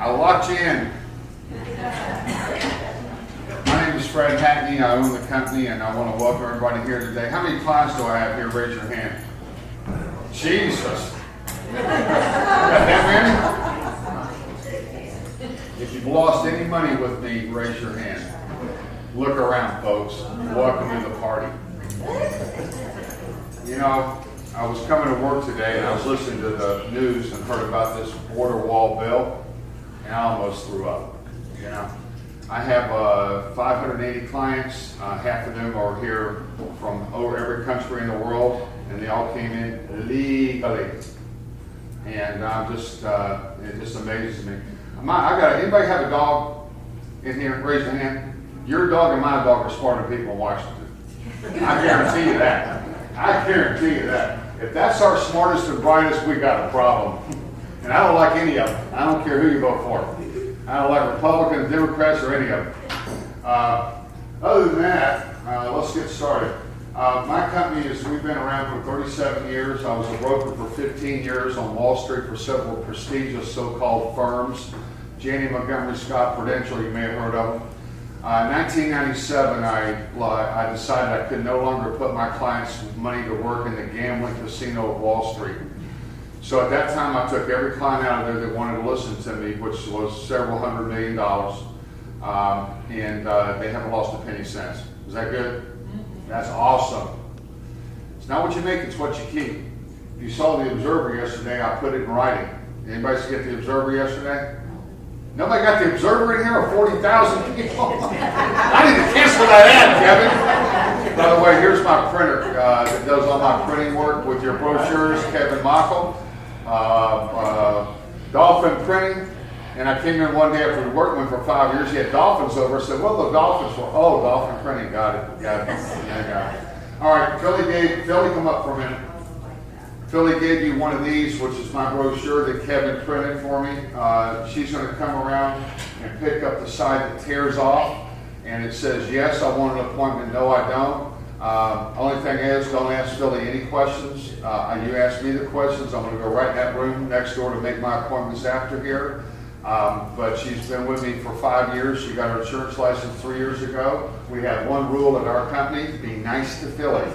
I locked you in. My name is Fred Hackney. I own the company, and I want to welcome everybody here today. How many clients do I have here? Raise your hand. Jesus. Got that many? If you've lost any money with me, raise your hand. Look around, folks. Welcome to the party. You know, I was coming to work today, and I was listening to the news and heard about this border wall bill, and I almost threw up. You know, I have 580 clients. Half of them are here from over every country in the world, and they all came in legally. And I'm just, it just amazes me. Anybody have a dog in here? Raise your hand. Your dog and my dog are smarter people in Washington. I guarantee you that. I guarantee you that. If that's our smartest and brightest, we got a problem. And I don't like any of them. I don't care who you vote for. I don't like Republicans, Democrats, or any of them. Other than that, let's get started. My company we've been around for 37 years. I was a broker for 15 years on Wall Street for several prestigious so-called firms. Janney Montgomery Scott, Prudential, you may have heard of them. 1997, I decided I could no longer put my clients' money to work in the gambling casino of Wall Street. So at that time, I took every client out of there that wanted to listen to me, which was several $100 million, and they haven't lost a penny since. Is that good? That's awesome. It's not what you make, it's what you keep. If you saw the Observer yesterday, I put it in writing. Anybody get the Observer yesterday? Nobody got the Observer in here, or 40,000 people? I need to cancel that ad, Kevin. By the way, here's my printer that does all my printing work with your brochures, Kevin Mockel, Dolphin Printing. And I came in one day after we worked with him for 5 years. He had dolphins over. I said, "Well, the dolphins were." "Oh, Dolphin Printing, got it. Yeah, got it." All right, Philly, come up for a minute. Philly gave you one of these, which is my brochure that Kevin printed for me. She's going to come around and pick up the side that tears off, and it says, "Yes, I want an appointment. No, I don't." Only thing is, don't ask Philly any questions. You ask me the questions, I'm going to go right in that room next door to make my appointments after here. But she's been with me for 5 years. She got her insurance license 3 years ago. We have one rule at our company: be nice to Philly.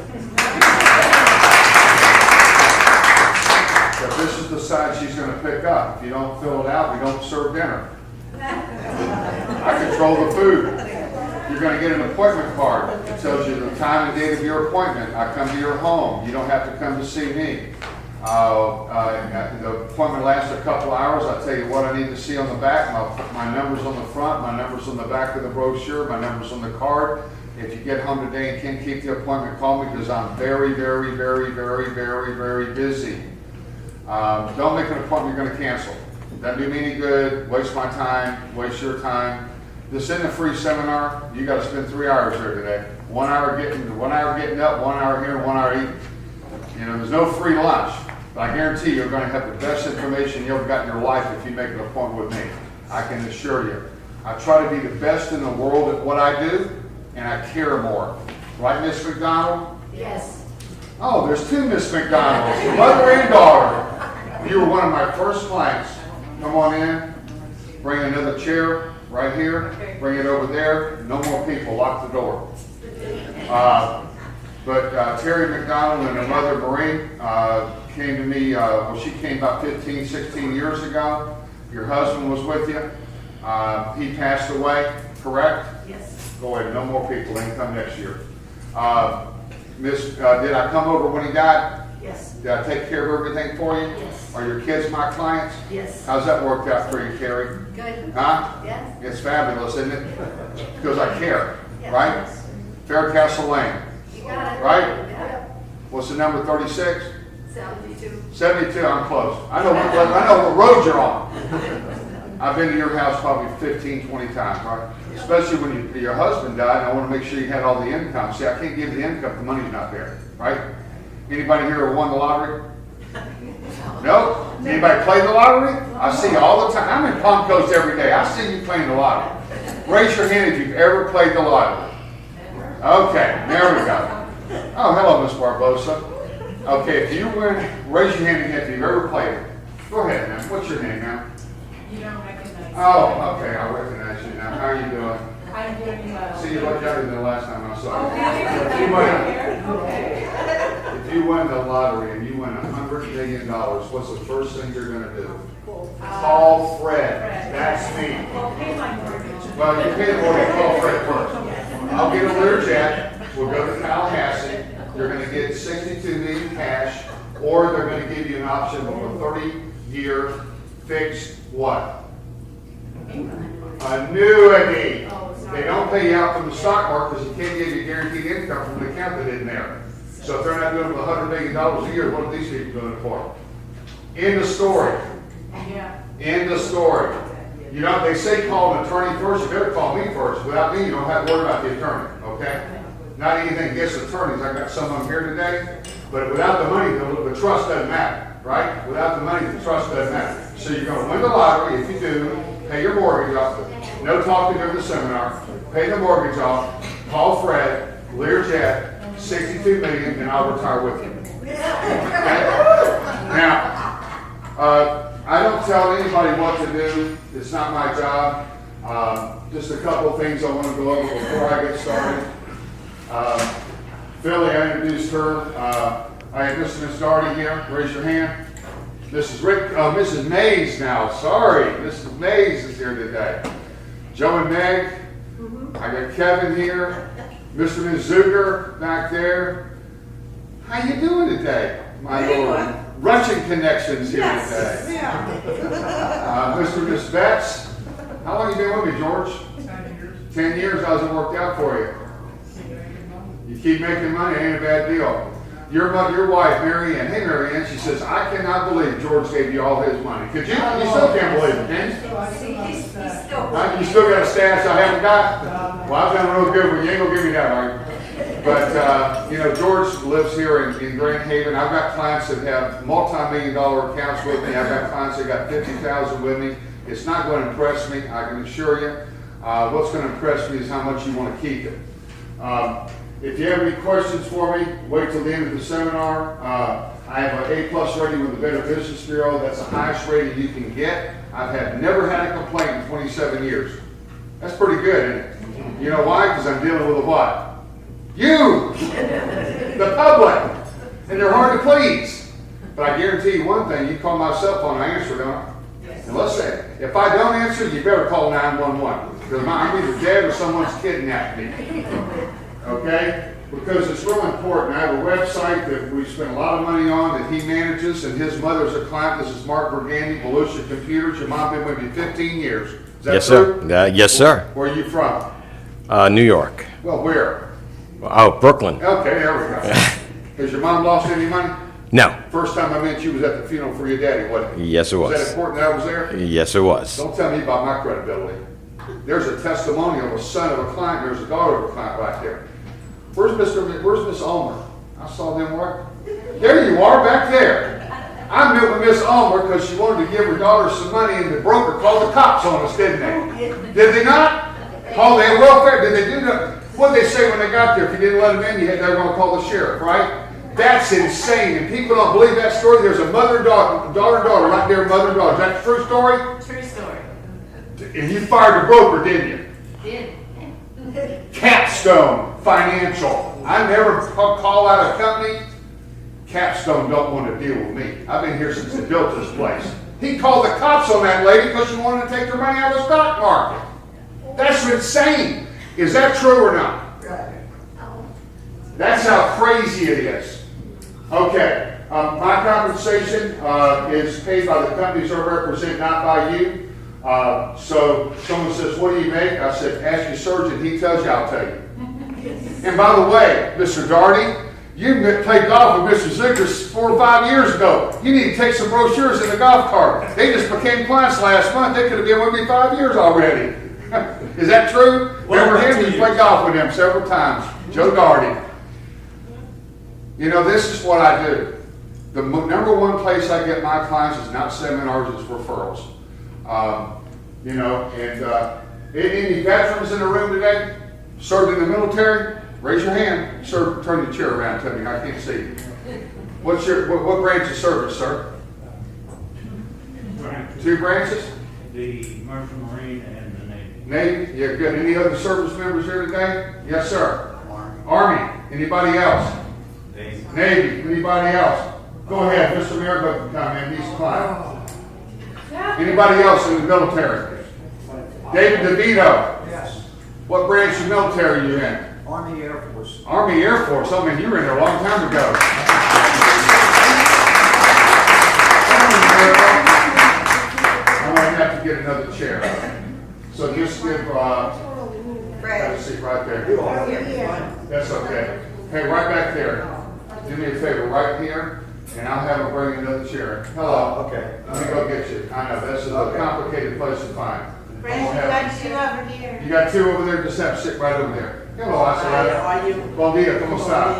But this is the side she's going to pick up. If you don't fill it out, we don't serve dinner. I control the food. You're going to get an appointment card. It tells you the time and date of your appointment. I come to your home. You don't have to come to see me. The appointment lasts a couple hours. I tell you what I need to see on the back. My number's on the front. My number's on the back of the brochure. My number's on the card. If you get home today and can't keep the appointment, call me, because I'm very, very, very, very, very, very busy. Don't make an appointment you're going to cancel. Doesn't do me any good. Waste my time. Waste your time. This isn't a free seminar. You got to spend 3 hours here today. 1 hour getting up, 1 hour here, 1 hour eating. You know, there's no free lunch. But I guarantee you're going to have the best information you ever got in your life if you make an appointment with me. I can assure you. I try to be the best in the world at what I do, and I care more. Right, Miss McDonald? Yes. Oh, there's two Miss McDonalds, mother and daughter. You were one of my first clients. Come on in. Bring another chair right here. Bring it over there. No more people. Lock the door. But Terry McDonald and her mother Marie came to me. She came about 15, 16 years ago. Your husband was with you. He passed away, correct? Yes. Go ahead. No more people. They can come next year. Did I come over when he died? Yes. Did I take care of everything for you? Yes. Are your kids my clients? Yes. How's that worked out for you, Carrie? Good. Huh? Yes. It's fabulous, isn't it? Because I care, Yes. right? Faircastle Lane, You got it. right? Yeah. What's the number, 36? 72. 72, I'm close. I know what road you're on. I've been to your house probably 15, 20 times, right? Especially when your husband died, and I want to make sure you had all the income. See, I can't give you the income if the money's not there, right? Anybody here who won the lottery? No? Anybody play the lottery? I see you all the time. I'm in Palm Coast every day. I see you playing the lottery. Raise your hand if you've ever played the lottery. Okay, there we go. Oh, hello, Miss Barbosa. Okay, if you win, raise your hand again if you've ever played it. Go ahead, man. What's your name, man? You don't recognize me. Oh, okay, I recognize you now. How are you doing? I'm doing well. See, you look younger than the last time I saw you. Okay. If you win the lottery and you win $100 million, what's the first thing you're gonna do? Call Fred. That's me. Well, pay my mortgage. Well, you pay the mortgage, call Fred first. I'll get a Learjet, we'll go to Tallahassee, you're gonna get 62 million cash, or they're gonna give you an option of a 30-year fixed what? Annuity. They don't pay you out from the stock market because you can't give you guaranteed income from the account that isn't there. So if they're not doing it with $100 million a year, what are these people doing it for? End of story. Yeah. End of story. You know, they say call an attorney first, you better call me first. Without me, you don't have to worry about the attorney, okay? Not anything against attorneys, I got some of them here today, but without the money, the trust doesn't matter, right? Without the money, the trust doesn't matter. So you're gonna win the lottery, if you do, pay your mortgage off, no talking during the seminar, pay the mortgage off, call Fred, Learjet, 62 million, and I'll retire with you. Okay? Now, I don't tell anybody what to do. It's not my job. Just a couple of things I want to go over before I get started. Philly, I introduced her. I have Miss Darty here. Raise your hand. Mrs. Mays now. Sorry, Mrs. Mays is here today. Joe and Meg. I got Kevin here. Mr. and Ms. Zuger back there. How you doing today? My little Russian connections here today. Mr. and Ms. Betts. How long you been with me, George? 10 years. 10 years. How's it worked out for you? You keep making money, ain't a bad deal. Your wife, Mary Ann. Hey, Mary Ann, she says, I cannot believe George gave you all his money. Could you? You still can't believe it, can you? You still got a stash I haven't got? Well, I've done real good, but you ain't gonna give me that, are you? But, you know, George lives here in Grand Haven. I've got clients that have multi-million-dollar accounts with me. I've got clients that got 50,000 with me. It's not going to impress me, I can assure you. What's going to impress me is how much you want to keep it. If you have any questions for me, wait till the end of the seminar. I have an A+ rating with the Better Business Bureau. That's the highest rating you can get. I've never had a complaint in 27 years. That's pretty good, isn't it? You know why? Because I'm dealing with a what? You! The public! And they're hard to please. But I guarantee you one thing, you call my cell phone, I answer, don't I? Yes. And let's say, if I don't answer, you better call 911. Because I'm either dead or someone's kidnapped me. Okay? Because it's real important. I have a website that we spend a lot of money on that he manages, and his mother's a client. This is Mark Burgandy, Volusia Computers. Your mom been with you 15 years. Is that Yes, true? sir. Yes, sir. Where are you from? New York. Well, where? Oh, Brooklyn. Okay, there we go. Has your mom lost any money? No. First time I met you was at the funeral for your daddy, wasn't it? Yes, it Was that was. important that I was there? Yes, it was. Don't tell me about my credibility. There's a testimonial of a son of a client. There's a daughter of a client right there. Where's Miss Ulmer? I saw them work. There you are, back there. I met with Miss Ulmer because she wanted to give her daughter some money, and the broker called the cops on us, didn't they? Did they not? Call the welfare? Did they do that? What did they say when they got there? If you didn't let them in, they were going to call the sheriff, right? That's insane, and people don't believe that story. There's a mother and daughter right there, mother and daughter. Is that a true story? True story. And you fired the broker, didn't you? Did. Capstone Financial. I never call out a company. Capstone don't want to deal with me. I've been here since they built this place. He called the cops on that lady because she wanted to take her money out of the stock market. That's insane. Is that true or not? That's how crazy it is. Okay, my compensation is paid by the companies I represent, not by you. So someone says, what do you make? I said, ask your surgeon. He tells you, I'll tell you. And by the way, Mr. Darty, you played golf with Mr. Zucker 4 or 5 years ago. You need to take some brochures in the golf cart. They just became clients last month. They could have been with me 5 years already. Is that true? Remember him? You played golf with him several times. Joe Darty. You know, this is what I do. The number one place I get my clients is not seminars, it's referrals. You know, and any veterans in the room today? Served in the military? Raise your hand. Sir, turn your chair around to me. I can't see you. What branch of service, sir? 2 branches? the Merchant Marine and the Navy. Navy, yeah, good. Any other service members here today? Yes, sir. Army, anybody else? Navy, anybody else? Go ahead, Mr. Mayor, go comment, he's fine. Anybody else in the military? David DeVito, Yes, what branch of military are you in? Army Air Force. Army Air Force, I mean, you were in there a long time ago. I might have to get another chair. So just give, have a seat right there. That's okay. Hey, right back there. Do me a favor, right here, and I'll have them bring another chair. Hello. Okay. Let me go get you. I know, this is a complicated place to find. Friends, we got two over here. You got two over there, just have to sit right over there. Hello, Isolada. Bom dia, como está?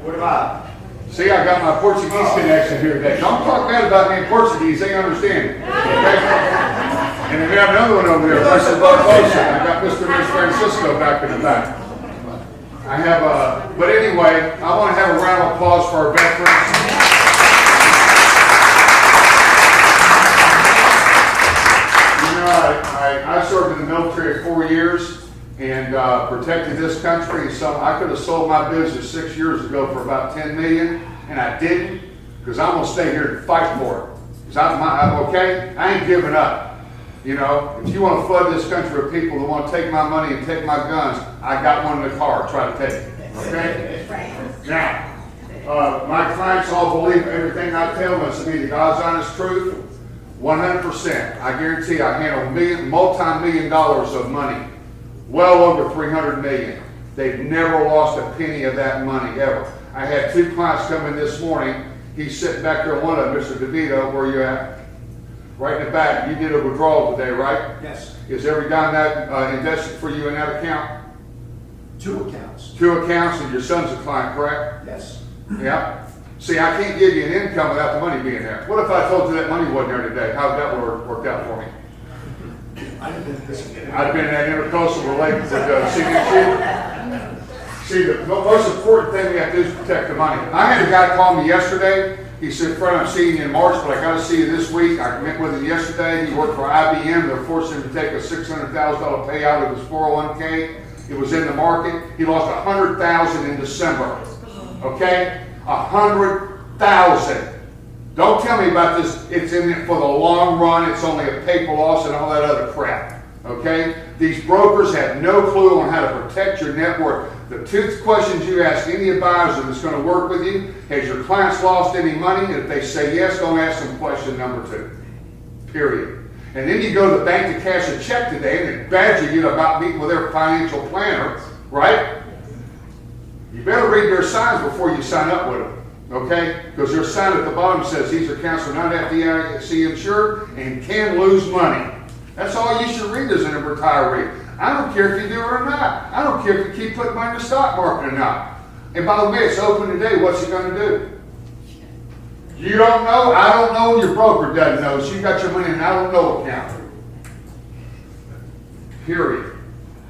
What about? See, I got my Portuguese connection here today. Don't talk bad about me in Portuguese, they understand. Okay? And then we have another one over there, Mr. Barbosa. I got Mr. and Miss Francisco back in the back. I have but anyway, I want to have a round of applause for our veterans. You know, I served in the military 4 years and protected this country. So I could have sold my business 6 years ago for about $10 million, and I didn't, because I'm gonna stay here and fight for it. Because I'm okay. I ain't giving up. You know, if you want to flood this country with people that want to take my money and take my guns, I got one in the car. Try to take it. Okay. Now, my clients all believe everything I tell them to be the God's honest truth. 100%. I guarantee I handle multi-million dollars of money. Well over 300 million. They've never lost a penny of that money ever. I had two clients come in this morning. He's sitting back there, one of them, Mr. DeVito, where you at? Right in the back. You did a withdrawal today, right? Yes, Is every dime that invested for you in that account? 2 accounts. 2 accounts, and your son's a client, correct? Yes. Yeah. See, I can't give you an income without the money being there. What if I told you that money wasn't there today? How would that work out for me? I've been in that intercoastal relationship with CDC. See, the most important thing we have to do is protect the money. I had a guy call me yesterday. He said, "Fred, I'm seeing you in March, but I got to see you this week." I met with him yesterday. He worked for IBM. They're forcing him to take a $600,000 payout of his 401k. It was in the market. He lost $100,000 in December. Okay, 100,000. Don't tell me about this. It's in it for the long run. It's only a paper loss and all that other crap. Okay, these brokers have no clue on how to protect your net worth. The 2 questions you ask any advisor that's going to work with you: has your clients lost any money? And if they say yes, don't ask them question number 2. Period. And then you go to the bank to cash a check today, and they badger you about meeting with their financial planner, right? You better read their signs before you sign up with them, okay? Because their sign at the bottom says these accounts are not FDIC insured and can lose money. That's all you should read as a retiree. I don't care if you do it or not. I don't care if you keep putting money in the stock market or not. And by the way, it's open today. What's he going to do? You don't know? I don't know. Your broker doesn't know. So you got your money in an I don't know account. Period.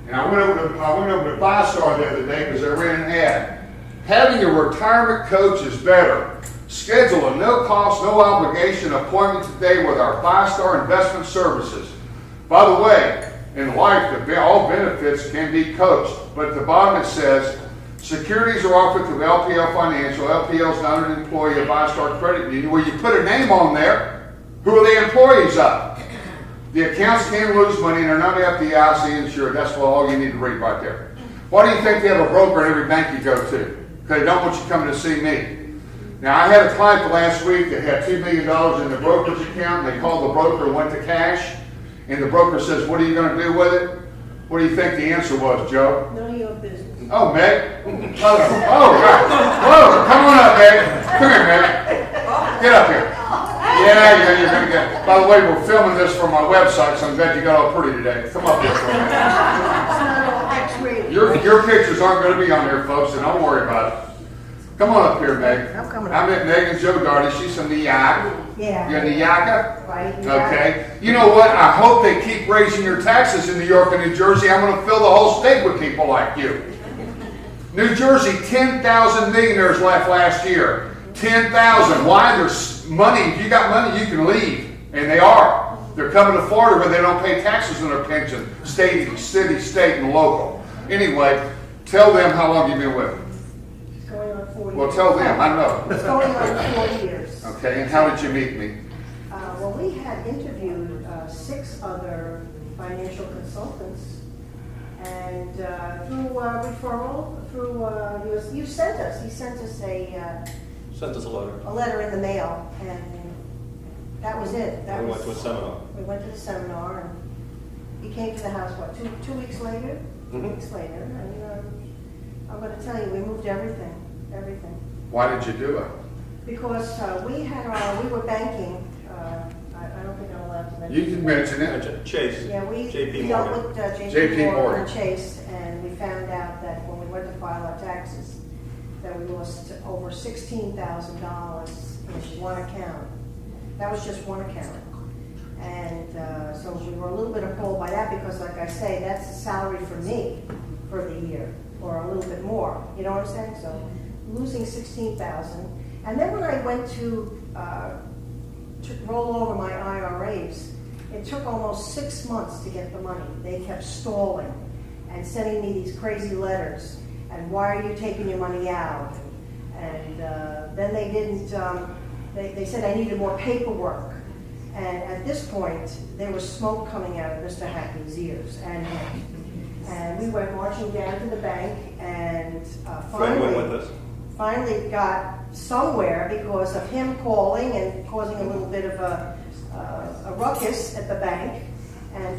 And I went over to ViStar the other day because I ran an ad. Having a retirement coach is better. Schedule a no-cost, no-obligation appointment today with our ViStar Investment Services. By the way, in life, all benefits can be coached. But at the bottom it says, securities are offered through LPL Financial. LPL is not an employee of ViStar Credit Union. Where you put a name on there, who are the employees of? The accounts can lose money and they're not FDIC insured. That's all you need to read right there. Why do you think they have a broker in every bank you go to? Because they don't want you coming to see me. Now, I had a client last week that had $2 million in the brokerage account, and they called the broker and went to cash. And the broker says, "What are you going to do with it?" What do you think the answer was, Joe? None of your business. Oh, Meg. Oh, God. Whoa, come on up, Meg. Come here, Meg. Get up here. Yeah, you're going to get. By the way, we're filming this for my website, so I'm glad you got all pretty today. Come up here for a minute. Your pictures aren't going to be on there, folks, and don't worry about it. Come on up here, Meg. I'm coming I up. met Megan Joe Darty. She's from New York. Yeah. You're New Yorker? Right. Yeah. Okay. You know what? I hope they keep raising your taxes in New York and New Jersey. I'm going to fill the whole state with people like you. New Jersey, 10,000 millionaires left last year. 10,000. Why? There's money. If you got money, you can leave. And they are. They're They're coming to Florida where they don't pay taxes on their pension, state, city, state, and local. Anyway, tell them how long you've been with them. It's going on 4 years. Well, tell them, I know. It's going on 4 years. Okay, and how did you meet me? Well, we had interviewed 6 other financial consultants, and through referral, through you sent us. He sent us Sent us a letter. a letter in the mail, and that was it. That We was, went to a seminar. We went to the seminar, and he came to the house, what, two weeks later? 2 Mhm. weeks later, and I'm going to tell you, we moved everything. Why did you do it? Because we were banking, I don't think I'm allowed to mention. You can mention it. Chase. Yeah, we JP dealt Morgan. with JP JP Morgan Morgan. and Chase, and we found out that when we went to file our taxes, that we lost over $16,000 in one account. That was just one account. And so we were a little bit appalled by that because, like I say, that's the salary for me for the year, or a little bit more. You know what I'm saying? So losing $16,000. And then when I went to roll over my IRAs, it took almost 6 months to get the money. They kept stalling and sending me these crazy letters. And why are you taking your money out? And then they didn't, they said I needed more paperwork. And at this point, there was smoke coming out of Mr. Hackney's ears. And we went marching down to the bank, and Fred went with us. finally got somewhere because of him calling and causing a little bit of a ruckus at the bank.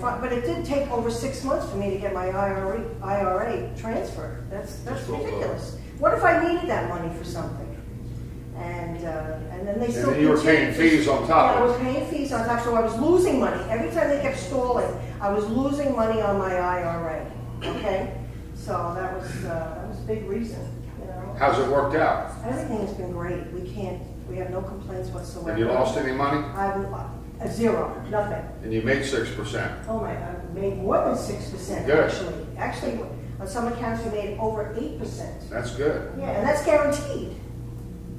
But it did take over 6 months for me to get my IRA transferred. That's ridiculous. What if I needed that money for something? And then they still. And then you were paying fees on top Yeah, I of was paying fees on top, so I was losing money. Every time they kept stalling, I was losing money on my IRA. Okay, so that was a big reason. You know, How's it worked out? everything has been great. We have no complaints whatsoever. Have you lost any money? I've zero, nothing. And you made 6%. Oh my, I made more than 6% Good. actually. Actually, on some accounts we made over 8%. That's good. Yeah, and that's guaranteed.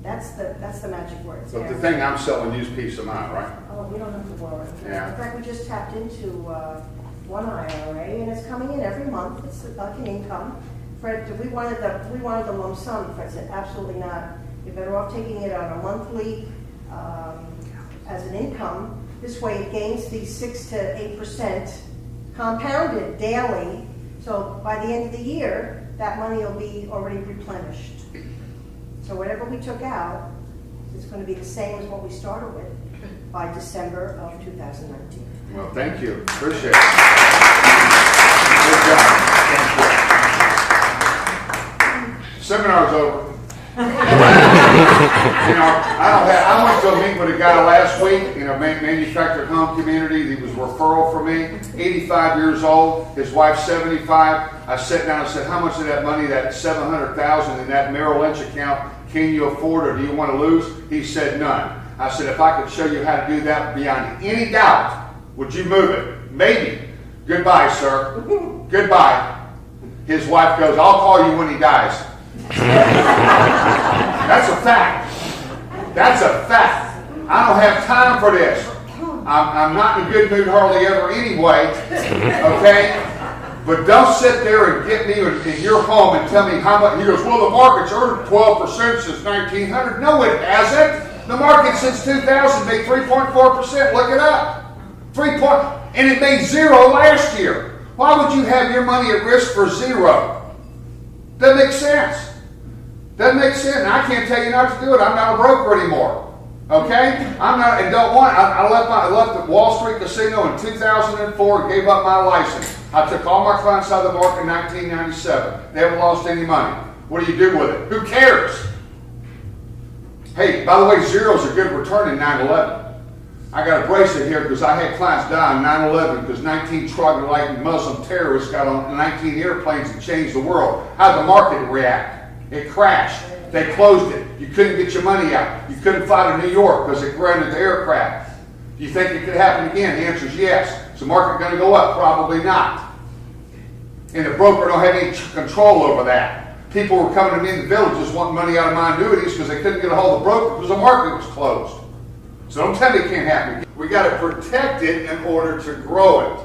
That's the magic word. It's But the guaranteed. thing I'm selling you is peace of mind, right? Oh, we don't have to worry. Yeah. In fact, we just tapped into one IRA, and it's coming in every month. It's like an income. Fred, we wanted the lump sum. Fred said, absolutely not. You're better off taking it on a monthly as an income. This way, it gains these 6 to 8% compounded daily. So by the end of the year, that money will be already replenished. So whatever we took out is going to be the same as what we started with by December of 2019. Well, thank you. Appreciate it. Good job. Thank you. Seminar's over. I went to a meeting with a guy last week in a manufactured home community. He was a referral for me. 85 years old. His wife's 75. I sat down and said, how much of that money, that $700,000 in that Merrill Lynch account, can you afford or do you want to lose? He said none. I said, if I could show you how to do that beyond any doubt, would you move it? Maybe. Goodbye, sir. Goodbye. His wife goes, I'll call you when he dies. That's a fact. That's a fact. I don't have time for this. I'm not in a good mood hardly ever anyway. Okay? But don't sit there and get me in your home and tell me how much. He goes, well, the market's earned 12% since 1900. No, it hasn't. The market since 2000 made 3.4%. Look it up. And it made 0 last year. Why would you have your money at risk for 0? Doesn't make sense. Doesn't make sense. And I can't tell you not to do it. I'm not a broker anymore. Okay? I'm not, and don't want. I left the Wall Street Casino in 2004 and gave up my license. I took all my clients out of the market in 1997. They haven't lost any money. What do you do with it? Who cares? Hey, by the way, 0 is a good return in 9/11. I got a bracelet here because I had clients die in 9/11 because 19 troglodyte Muslim terrorists got on 19 airplanes and changed the world. How did the market react? It crashed. They closed it. You couldn't get your money out. You couldn't fly to New York because it grounded the aircraft. Do you think it could happen again? The answer is yes. Is the market going to go up? Probably not. And the broker don't have any control over that. People were coming to me in the villages wanting money out of my annuities because they couldn't get a hold of the broker because the market was closed. So don't tell me it can't happen again. We got to protect it in order to grow it.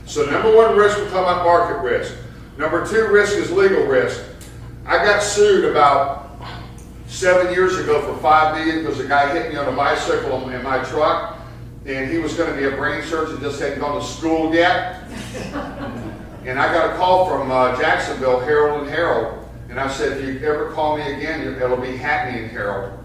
So number one risk, we're talking about market risk. Number two risk is legal risk. I got sued about 7 years ago for $5 million because a guy hit me on a bicycle in my truck, and he was going to be a brain surgeon, just hadn't gone to school yet. And I got a call from Jacksonville, Harold and Harold, and I said, if you ever call me again, it'll be Hackney and Harold,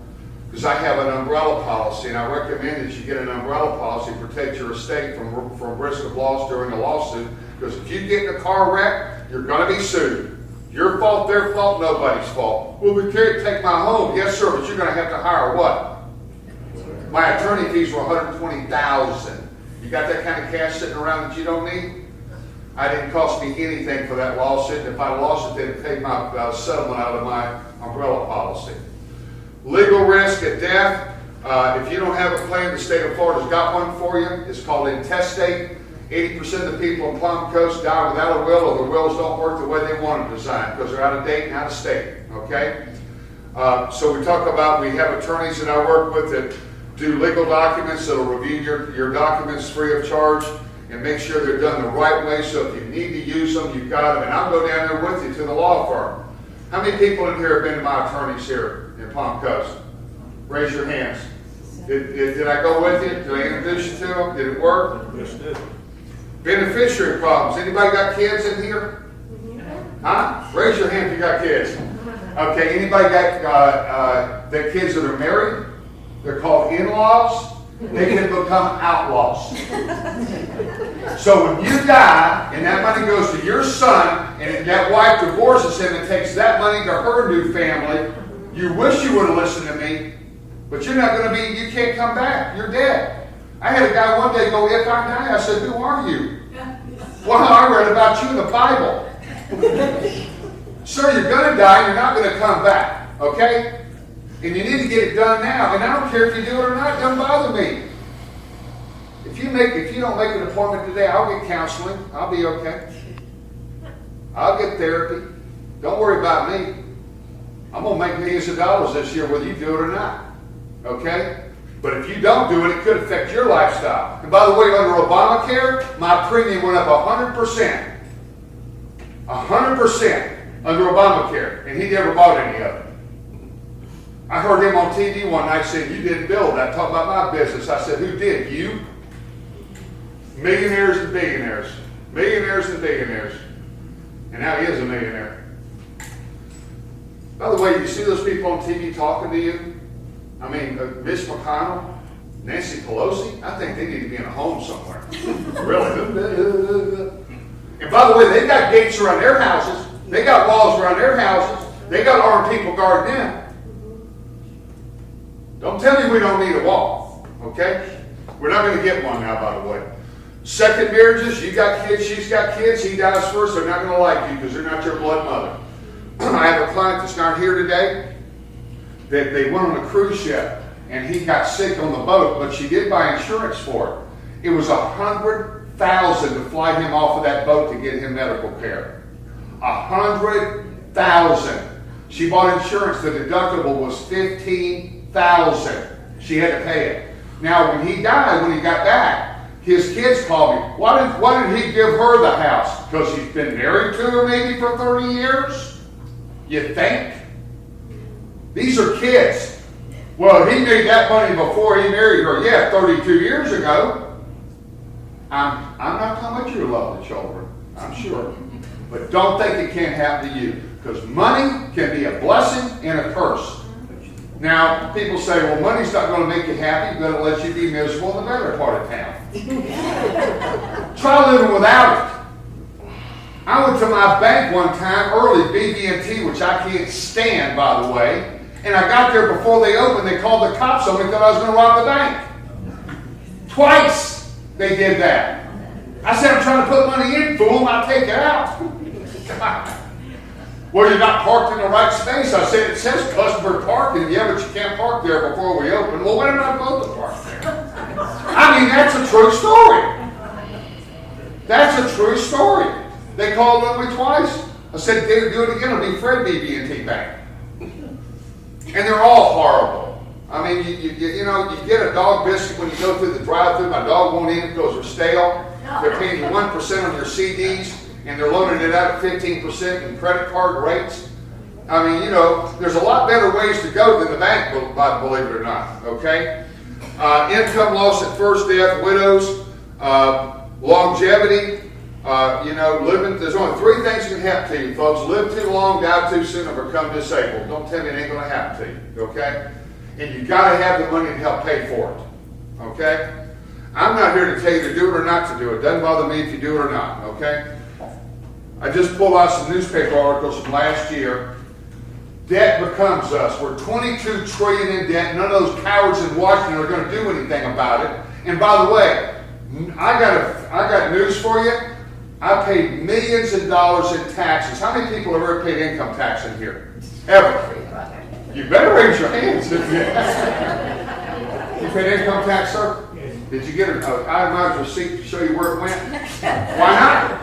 because I have an umbrella policy, and I recommend that you get an umbrella policy to protect your estate from risk of loss during a lawsuit, because if you get in a car wreck, you're going to be sued. Your fault, their fault, nobody's fault. Well, we can't take my home. Yes, sir, but you're going to have to hire what? My attorney fees were $120,000. You got that kind of cash sitting around that you don't need? It didn't cost me anything for that lawsuit. If I lost it, they'd pay my settlement out of my umbrella policy. Legal risk at death. If you don't have a plan, the state of Florida's got one for you. It's called intestate. 80% of the people in Palm Coast die without a will, or the wills don't work the way they want them designed because they're out of date and out of state. Okay? So we talk about, we have attorneys that I work with that do legal documents that'll review your documents free of charge and make sure they're done the right way. So if you need to use them, you've got them. And I'll go down there with you to the law firm. How many people in here have been to my attorneys here in Palm Coast? Raise your hands. Did I go with you? Did I introduce you to them? Did it work? Yes, it did. Beneficiary problems. Anybody got kids in here? Huh? Raise your hand if you got kids. Okay, anybody got the kids that are married? They're called in-laws. They can become outlaws. So when you die and that money goes to your son and that wife divorces him and takes that money to her new family, you wish you would have listened to me, but you're not going to be, you can't come back. You're dead. I had a guy one day go, if I die, I said, who are you? Well, I read about you in the Bible. Sir, you're going to die and you're not going to come back. Okay? And you need to get it done now. And I don't care if you do it or not. It doesn't bother me. If you don't make an appointment today, I'll get counseling. I'll be okay. I'll get therapy. Don't worry about me. I'm going to make millions of dollars this year whether you do it or not. Okay? But if you don't do it, it could affect your lifestyle. And by the way, under Obamacare, my premium went up 100%. 100% under Obamacare. And he never bought any of it. I heard him on TV one night saying, you didn't build that. Talk about my business. I said, who did? You? Millionaires and billionaires. Millionaires and billionaires. And now he is a millionaire. By the way, you see those people on TV talking to you? I mean, Mitch McConnell, Nancy Pelosi, I think they need to be in a home somewhere. Really? And by the way, they got gates around their houses. They got walls around their houses. They got armed people guarding them. Don't tell me we don't need a wall, okay? We're not going to get one now, by the way. Second marriages, you got kids, she's got kids, he dies first, they're not going to like you because they're not your blood mother. I have a client that's not here today. They went on a cruise ship and he got sick on the boat, but she did buy insurance for it. It was $100,000 to fly him off of that boat to get him medical care. $100,000. She bought insurance. The deductible was $15,000. She had to pay it. Now, when he died, when he got back, his kids called me. Why did he give her the house? Because he's been married to her maybe for 30 years? You think? These are kids. Well, he made that money before he married her. Yeah, 32 years ago. I'm not talking about your lovely children, I'm sure. But don't think it can't happen to you. Because money can be a blessing and a curse. Now, people say, well, money's not going to make you happy, but it'll let you be miserable in the better part of town. Try living without it. I went to my bank one time, early, BB&T, which I can't stand, by the way, and I got there before they opened. They called the cops on me, thought I was going to rob the bank. Twice they did that. I said, I'm trying to put money in, fool, I'll take it out. Well, you're not parked in the right space. I said, it says customer parking. Yeah, but you can't park there before we open. Well, when am I supposed to park there? I mean, that's a true story. That's a true story. They called on me twice. I said, do it again. It'll be Fred BB&T Bank. And they're all horrible. I mean, you know, you get a dog biscuit when you go through the drive-thru. My dog won't eat it because they're stale. They're paying you 1% on your CDs, and they're loaning it out at 15% in credit card rates. I mean, you know, there's a lot better ways to go than the bank, believe it or not, okay? Income loss at first death, widows, longevity, you know, living. There's only 3 things that can happen to you, folks. Live too long, die too soon, or become disabled. Don't tell me it ain't going to happen to you, okay? And you got to have the money to help pay for it, okay? I'm not here to tell you to do it or not to do it. Doesn't bother me if you do it or not, okay? I just pulled out some newspaper articles from last year. Debt becomes us. We're $22 trillion in debt. None of those cowards in Washington are going to do anything about it. And by the way, I got news for you. I paid millions of dollars in taxes. How many people have ever paid income tax in here? Ever? You better raise your hands. You paid income tax, sir? Did you get an itemized receipt to show you where it went? Why not?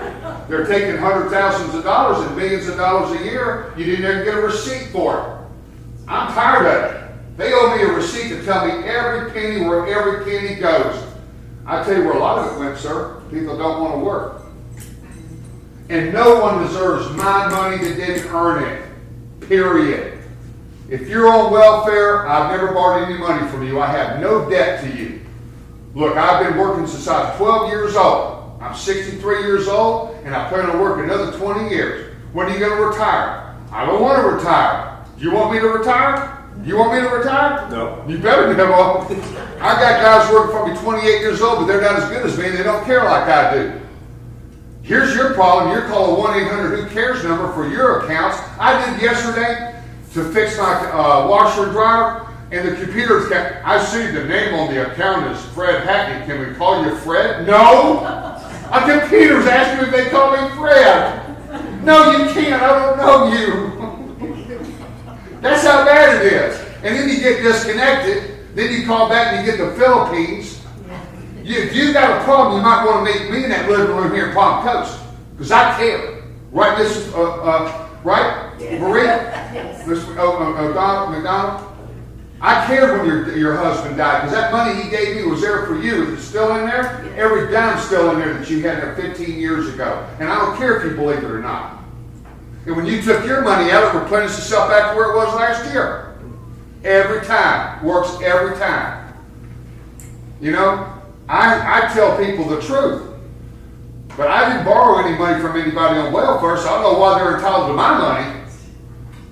They're taking hundreds of thousands of dollars and millions of dollars a year. You didn't even get a receipt for it. I'm tired of it. They owe me a receipt to tell me every penny where every penny goes. I tell you where a lot of it went, sir. People don't want to work. And no one deserves my money that didn't earn it. Period. If you're on welfare, I've never borrowed any money from you. I have no debt to you. Look, I've been working since I was 12 years old. I'm 63 years old, and I plan on working another 20 years. When are you going to retire? I don't want to retire. Do you want me to retire? You want me to retire? No. You better never. I got guys working for me 28 years old, but they're not as good as me, and they don't care like I do. Here's your problem. You're calling 1-800-WHO-CARES number for your accounts. I did yesterday to fix my washer and dryer, and the computer kept, I see the name on the account is Fred Hackney. Can we call you Fred? No! A computer's asking if they call me Fred. No, you can't. I don't know you. That's how bad it is. And then you get disconnected. Then you call back and you get the Philippines. If you got a problem, you might want to meet me in that living room here in Palm Coast. Because I care. Right, Mrs. Right? Marie? Yes. McDonald? I cared when your husband died because that money he gave me was there for you. Is it still in there? Yes. Every dime's still in there that you had there 15 years ago. And I don't care if you believe it or not. And when you took your money out, it replenished itself back to where it was last year. Every time. Works every time. You know, I tell people the truth. But I didn't borrow any money from anybody on welfare, so I don't know why they're entitled to my money.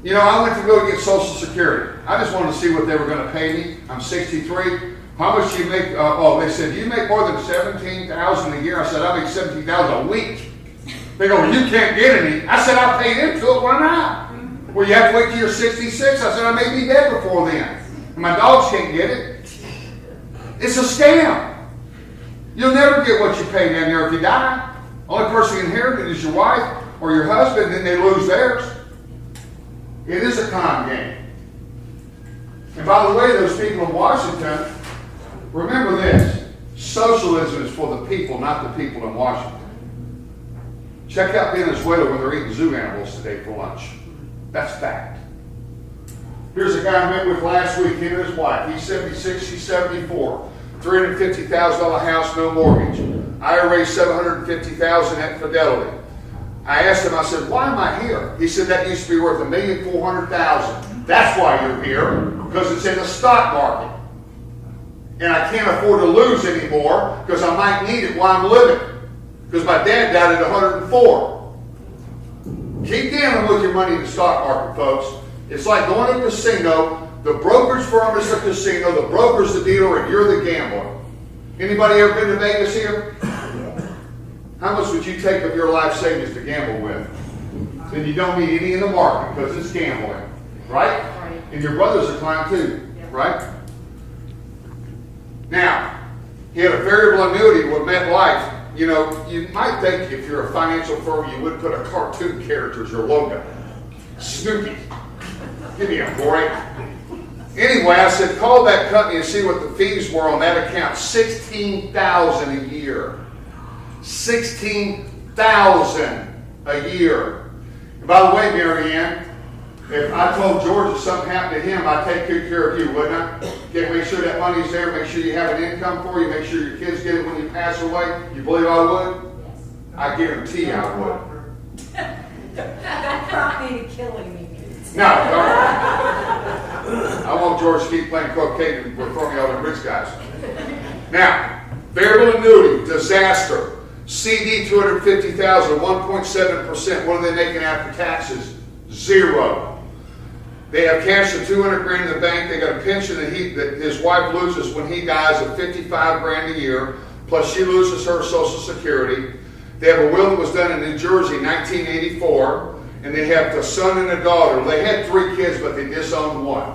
You know, I went to go get Social Security. I just wanted to see what they were going to pay me. I'm 63. How much do you make? They said, do you make more than $17,000 a year? I said, I make $17,000 a week. They go, well, you can't get any. I said, I paid into it. Why not? Well, you have to wait till you're 66. I said, I may be dead before then. And my dogs can't get it. It's a scam. You'll never get what you pay down there if you die. Only person you inherit it is your wife or your husband, then they lose theirs. It is a con game. And by the way, those people in Washington, remember this. Socialism is for the people, not the people in Washington. Check out Venezuela when they're eating zoo animals today for lunch. That's fact. Here's a guy I met with last week, him and his wife. He's 76, she's 74. $350,000 house, no mortgage. IRA $750,000 at Fidelity. I asked him, I said, why am I here? He said, that used to be worth $1,400,000. That's why you're here, because it's in the stock market. And I can't afford to lose anymore, because I might need it while I'm living. Because my dad died at 104. Keep gambling with your money in the stock market, folks. It's like going to a casino. The brokerage firm is the casino, the broker's the dealer, and you're the gambler. Anybody ever been to Vegas here? How much would you take of your life savings to gamble with? Then you don't need any in the market because it's gambling, right? And your brother's a client too, right? Now, he had a variable annuity with MetLife. You know, you might think if you're a financial firm, you would put a cartoon character as your logo. Snoopy. Give me a break. Anyway, I said, call that company and see what the fees were on that account. $16,000 a year. $16,000 a year. And by the way, Mary Ann, If I told George if something happened to him, I'd take good care of you, wouldn't I? Get, make sure that money's there, make sure you have an income for you, make sure your kids get it when you pass away. You believe I would? I guarantee I would. Don't prompt me to killing me. No, don't. I want George to keep playing cocaine and refer me all the rich guys. Now, variable annuity, disaster. CD, $250,000, 1.7%. What are they making after taxes? 0. They have cash of $200,000 in the bank. They got a pension that his wife loses when he dies of $55,000 a year, plus she loses her Social Security. They have a will that was done in New Jersey in 1984, and they have a son and a daughter. They had 3 kids, but they disowned 1.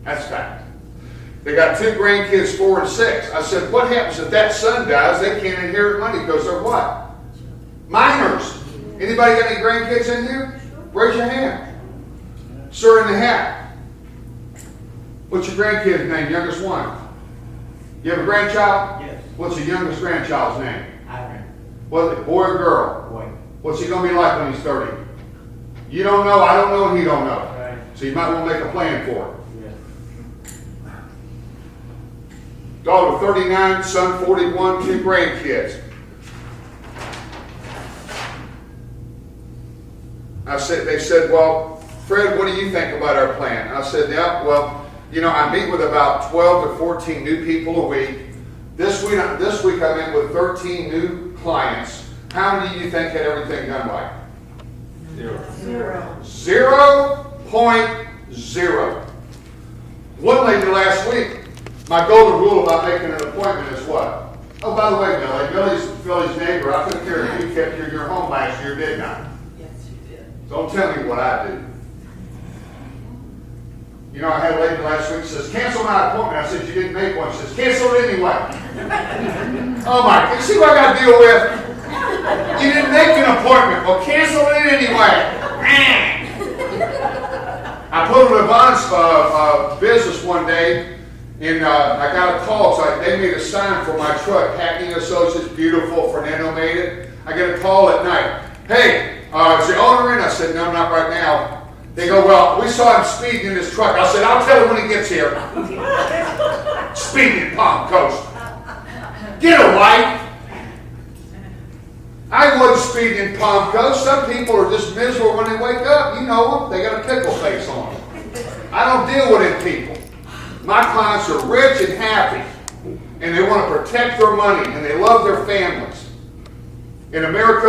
That's fact. They got 2 grandkids, 4 and 6. I said, what happens if that son dies? They can't inherit money because they're what? Minors. Anybody got any grandkids in here? Raise your hand. Sir in the hat. What's your grandkid's name? Youngest one. You have a grandchild? Yes. What's your youngest grandchild's name? Ivan. What, boy or girl? Boy. What's he going to be like when he's 30? You don't know, I don't know, and he don't know. Right. So you might want to make a plan for it. Yes. Daughter 39, son 41, 2 grandkids. They said, well, Fred, what do you think about our plan? I said, yeah, well, you know, I meet with about 12 to 14 new people a week. This week I met with 13 new clients. How many do you think had everything done right? 0. 0.0. One lady last week, my golden rule about making an appointment is what? Oh, by the way, Billy, Billy's neighbor, I took care of you, kept you in your home last year, didn't I? Yes, you did. Don't tell me what I do. You know, I had a lady last week says, cancel my appointment. I said, you didn't make one. She says, cancel it anyway. Oh my, you see what I got to deal with? You didn't make an appointment. Well, cancel it anyway. I put on a bonds business one day, and I got a call. So they made a sign for my truck, Hacking Associates, beautiful. Fernando made it. I get a call at night. Hey, is the owner in? I said, no, not right now. They go, well, we saw him speeding in his truck. I said, I'll tell him when he gets here. Speeding in Palm Coast. Get a life. I wasn't speeding in Palm Coast. Some people are just miserable when they wake up. You know them. They got a pickle face on them. I don't deal with it people. My clients are rich and happy. And they want to protect their money. And they love their families. In America,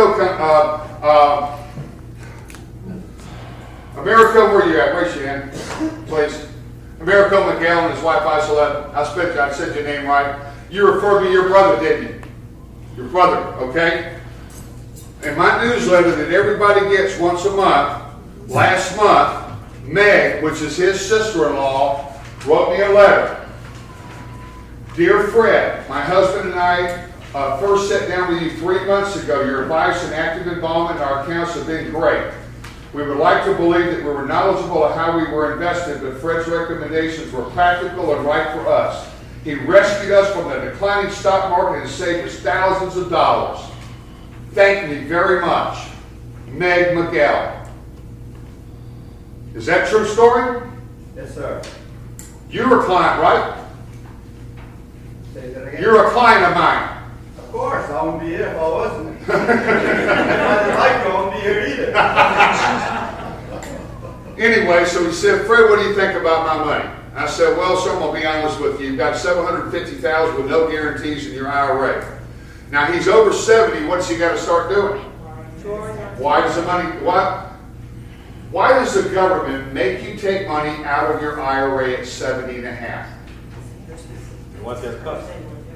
where you at? Raise your hand, please. Americo McGill and his wife Isolette. I said your name right. You referred me to your brother, didn't you? Your brother, okay? In my newsletter that everybody gets once a month, last month, Meg, which is his sister-in-law, wrote me a letter. Dear Fred, my husband and I first sat down with you 3 months ago. Your advice and active involvement in our accounts have been great. We would like to believe that we were knowledgeable of how we were invested, but Fred's recommendations were practical and right for us. He rescued us from the declining stock market and saved us thousands of dollars. Thank me very much. Meg McGill. Is that a true story? Yes, sir. You're a client, right? Say that again. You're a client of mine. Of course, I wouldn't be here if I wasn't. If I didn't like you, I wouldn't be here either. Anyway, so he said, Fred, what do you think about my money? I said, well, sir, I'm going to be honest with you. You've got $750,000 with no guarantees in your IRA. Now, he's over 70. What's he got to start doing? Why does the government make you take money out of your IRA at 70 and a half? They want their cut.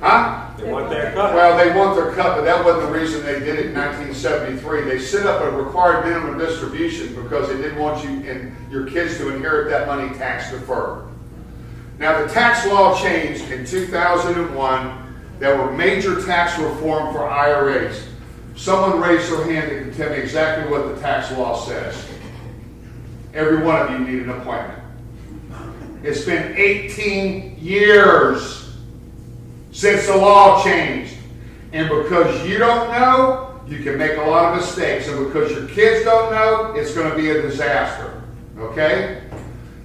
Huh? They want their cut. Well, they want their cut, but that wasn't the reason they did it in 1973. They set up a required minimum distribution because they didn't want you and your kids to inherit that money tax deferred. Now, the tax law changed in 2001. There were major tax reform for IRAs. Someone raised their hand and can tell me exactly what the tax law says. Every one of you need an appointment. It's been 18 years since the law changed. And because you don't know, you can make a lot of mistakes. And because your kids don't know, it's going to be a disaster. Okay?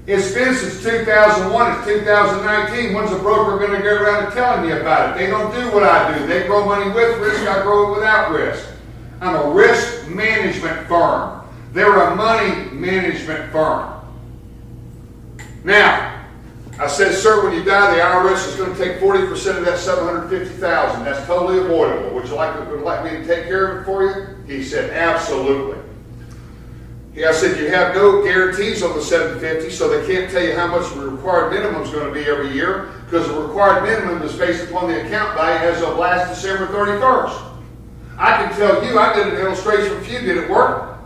It's been since 2001, it's 2019. When's a broker going to get around to telling me about it? They don't do what I do. They grow money with risk, I grow it without risk. I'm a risk management firm. They're a money management firm. Now, I said, sir, when you die, the IRS is going to take 40% of that $750,000. That's totally avoidable. Would you like me to take care of it for you? He said, absolutely. I said, you have no guarantees on the $750, so they can't tell you how much the required minimum is going to be every year, because the required minimum is based upon the account value as of last December 31st. I can tell you, I did an illustration for you. Did it work?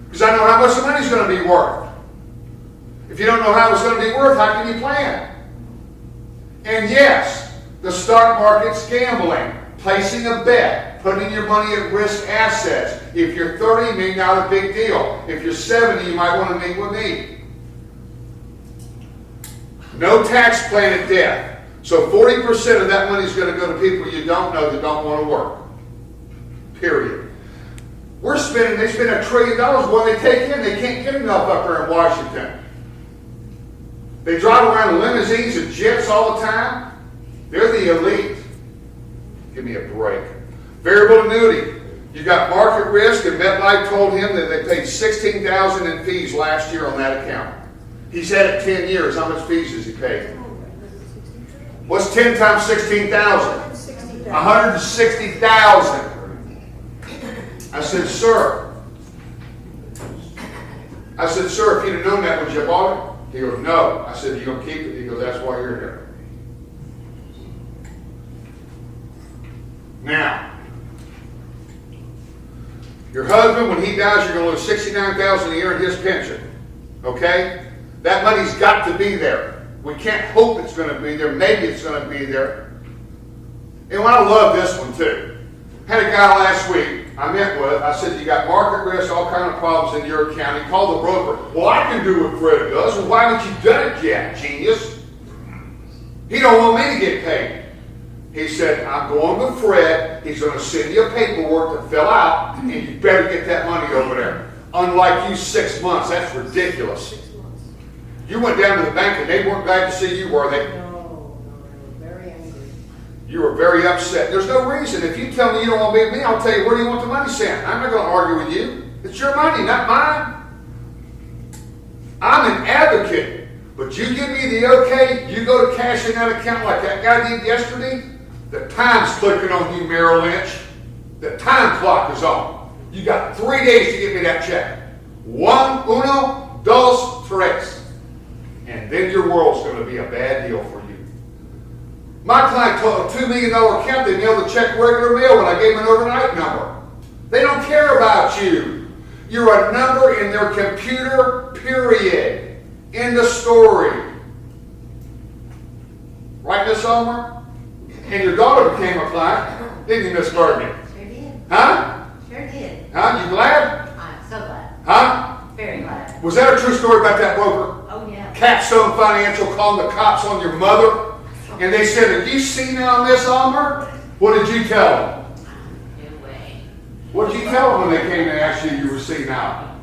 Because I know how much the money's going to be worth. If you don't know how it's going to be worth, how can you plan? And yes, the stock market's gambling, placing a bet, putting your money at risk assets. If you're 30, maybe not a big deal. If you're 70, you might want to meet with me. No tax plan at death. So 40% of that money is going to go to people you don't know that don't want to work. Period. They spend $1 trillion. What they take in, they can't get enough up there in Washington. They drive around in limousines and jets all the time. They're the elite. Give me a break. Variable annuity. You got market risk, and MetLife told him that they paid $16,000 in fees last year on that account. He's had it 10 years. How much fees has he paid? What's 10 times 16,000? 160,000. I said, sir, if you'd have known that, would you have bought it? He goes, no. I said, you going to keep it? He goes, that's why you're here. Now, your husband, when he dies, you're going to lose $69,000 a year in his pension. Okay? That money's got to be there. We can't hope it's going to be there. Maybe it's going to be there. And I love this one too. Had a guy last week I met with, I said, you got market risk, all kind of problems in your account. He called the broker. Well, I can do what Fred does. Well, why haven't you done it yet, genius? He don't want me to get paid. He said, I'm going with Fred. He's going to send you paperwork to fill out, and you better get that money over there. Unlike you, 6 months. That's ridiculous. 6 months. You went down to the bank, and they weren't glad to see you, were they? No, very angry. You were very upset. There's no reason. If you tell me you don't want to be with me, I'll tell you, where do you want the money sent? I'm not going to argue with you. It's your money, not mine. I'm an advocate. But you give me the okay, you go to cash in that account like that guy did yesterday, the time's clicking on you, Merrill Lynch. The time clock is on. You got 3 days to get me that check. 1, 2, 3. And then your world's going to be a bad deal for you. My client told a $2 million account, they mailed the check regular mail when I gave them an overnight number. They don't care about you. You're a number in their computer, period. End of story. Right, Miss Ulmer? And your daughter became a client, didn't you, Miss Bernie? Sure did. Huh? Sure did. Huh? You glad? I'm so glad. Huh? Very glad. Was that a true story about that broker? Oh, yeah. Capstone Financial calling the cops on your mother? And they said, have you seen now, Miss Ulmer? What did you tell them? No way. What did you tell them when they came and asked you were seen out?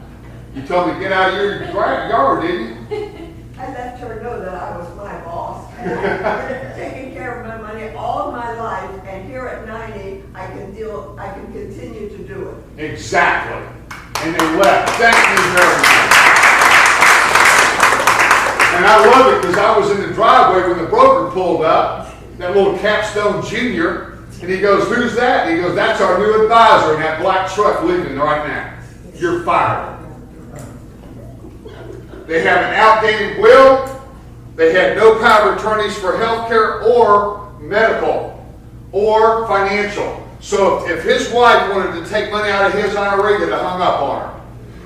You told me to get out of your yard, didn't you? I let her know that I was my boss, and I've been taking care of my money all my life, and here at 90, I can continue to do it. Exactly. And they left. Thank you very much. And I love it because I was in the driveway when the broker pulled up, that little Capstone Junior, and he goes, who's that? And he goes, that's our new advisor in that black truck leaving right now. You're fired. They have an outdated will. They had no power of attorneys for healthcare or medical or financial. So if his wife wanted to take money out of his IRA, they'd have hung up on her.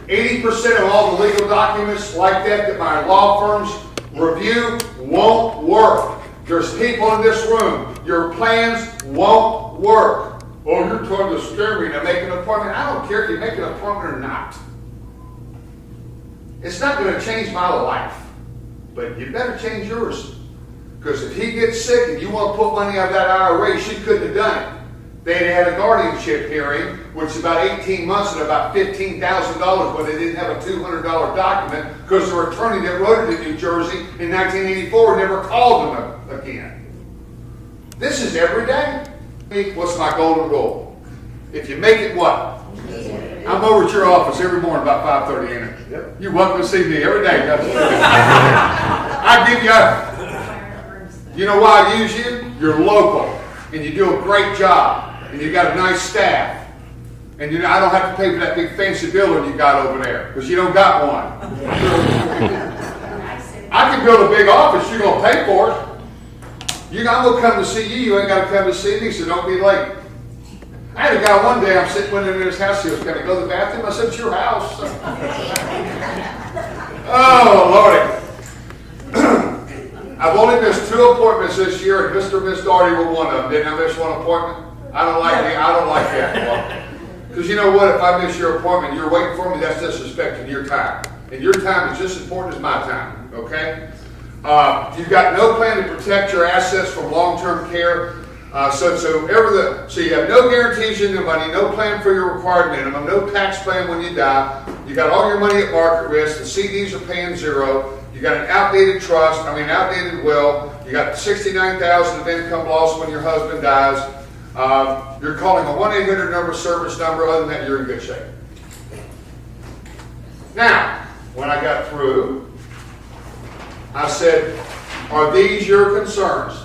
80% of all the legal documents like that my law firms review won't work. There's people in this room. Your plans won't work. Oh, you're trying to scare me to make an appointment. I don't care if you make an appointment or not. It's not going to change my life, but you better change yours. Because if he gets sick and you want to put money out of that IRA, she couldn't have done it. They had a guardianship hearing, which is about 18 months and about $15,000, but they didn't have a $200 document because their attorney that wrote it in New Jersey in 1984 never called them again. This is every day. What's my golden rule? If you make it what? I'm over at your office every morning about 5:30, ain't it? Yep. You're welcome to see me every day. I give you, you know why I use you? You're local, and you do a great job, and you got a nice staff. And you know, I don't have to pay for that big fancy building you got over there, because you don't got one. I can build a big office, you're going to pay for it. I'm going to come to see you, you ain't got to come to see me, so don't be late. I had a guy one day, I'm sitting in his house, he was going to go to the bathroom. I said, it's your house. Oh, Lordy. I've only missed 2 appointments this year, and Mr. and Miss Doherty were one of them. Didn't I miss one appointment? I don't like that. Because you know what? If I miss your appointment, you're waiting for me, that's disrespecting your time. And your time is just as important as my time, okay? You've got no plan to protect your assets from long-term care. So you have no guarantees in the money, no plan for your required minimum, no tax plan when you die. You got all your money at market risk. The CDs are paying 0. You got an outdated outdated will. You got $69,000 of income loss when your husband dies. You're calling a 1-800 number service number. Other than that, you're in good shape. Now, when I got through, I said, "Are these your concerns?"